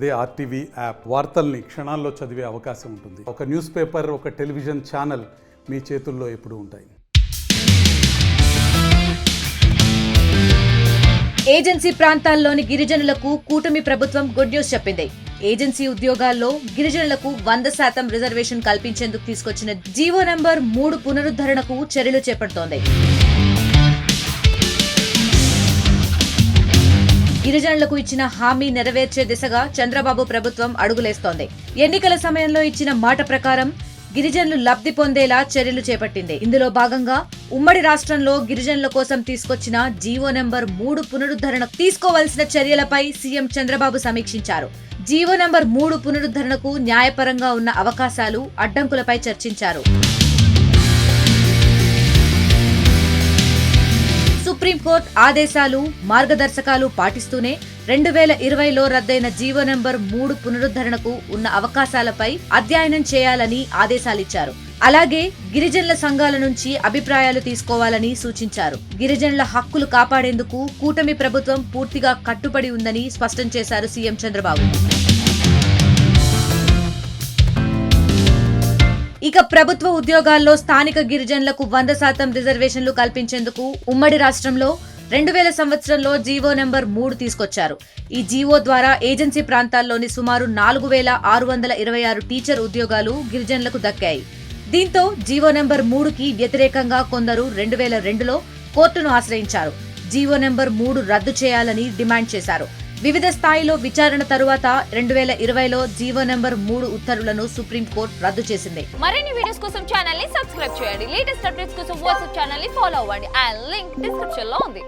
అదే RTV app వార్తల్ని క్షణాల్లో చదివే అవకాశం ఉంటుంది. ఒక న్యూస్ పేపర్, ఒక టెలివిజన్ ఛానల్ మీ చేతుల్లో ఎప్పుడూ ఉంటాయి. ఏజెన్సీ ప్రాంతాల్లోని గిరిజనులకు కూటమి ప్రభుత్వం గుడ్ న్యూస్ చెప్పింది. ఏజెన్సీ ఉద్యోగాల్లో గిరిజనులకు 100% రిజర్వేషన్ కల్పించేందుకు తీసుకొచ్చిన జీవో నంబర్ 3 పునరుద్ధరణకు చర్యలు చేపడుతోంది. గిరిజనులకు ఇచ్చిన హామీ నెరవేర్చే దిశగా చంద్రబాబు ప్రభుత్వం అడుగులేస్తోంది. ఎన్నికల సమయంలో ఇచ్చిన మాట ప్రకారం గిరిజనులు లబ్ధి పొందేలా చర్యలు చేపట్టింది. ఇందులో భాగంగా ఉమ్మడి రాష్ట్రంలో గిరిజనుల కోసం తీసుకొచ్చిన జీవో నంబర్ 3 పునరుద్ధరణ తీసుకోవాల్సిన చర్యలపై సీఎం చంద్రబాబు సమీక్షించారు. జీవో నంబర్ 3 పునరుద్ధరణకు న్యాయపరంగా ఉన్న అవకాశాలు, అడ్డంకులపై చర్చించారు. సుప్రీంకోర్టు ఆదేశాలు, మార్గదర్శకాలు పాటిస్తూనే 2020లో రద్దయిన జీవో నంబర్ 3 పునరుద్ధరణకు ఉన్న అవకాశాలపై అధ్యయనం చేయాలని ఆదేశాలిచ్చారు. అలాగే గిరిజనుల సంఘాల నుంచి అభిప్రాయాలు తీసుకోవాలని సూచించారు. గిరిజనుల హక్కులు కాపాడేందుకు కూటమి ప్రభుత్వం పూర్తిగా కట్టుబడి ఉందని స్పష్టం చేశారు సీఎం చంద్రబాబు. ఇక ప్రభుత్వ ఉద్యోగాల్లో స్థానిక గిరిజనులకు 100% రిజర్వేషన్లు కల్పించేందుకు ఉమ్మడి రాష్ట్రంలో 2000 సంవత్సరంలో జీవో నంబర్ 3 తీసుకొచ్చారు. ఈ జీవో ద్వారా ఏజెన్సీ ప్రాంతాల్లోని సుమారు 4626 టీచర్ ఉద్యోగాలు గిరిజనులకు దక్కాయి. దీంతో జీవో నంబర్ 3కి వ్యతిరేకంగా కొందరు 2002లో కోర్టును ఆశ్రయించారు. జీవో నంబర్ 3 రద్దు చేయాలని డిమాండ్ చేశారు. వివిధ స్థాయిలో విచారణ తరువాత 2020లో జీవో నంబర్ 3 ఉత్తర్వులను సుప్రీంకోర్టు రద్దు చేసింది. మరిన్ని వీడియోస్ కోసం ఛానల్ ని సబ్స్క్రైబ్ చేయండి. లేటెస్ట్ అప్డేట్స్ కోసం వాట్సాప్ ఛానల్ ని ఫాలో అవ్వండి. ఆ లింక్ డిస్క్రిప్షన్ లో ఉంది.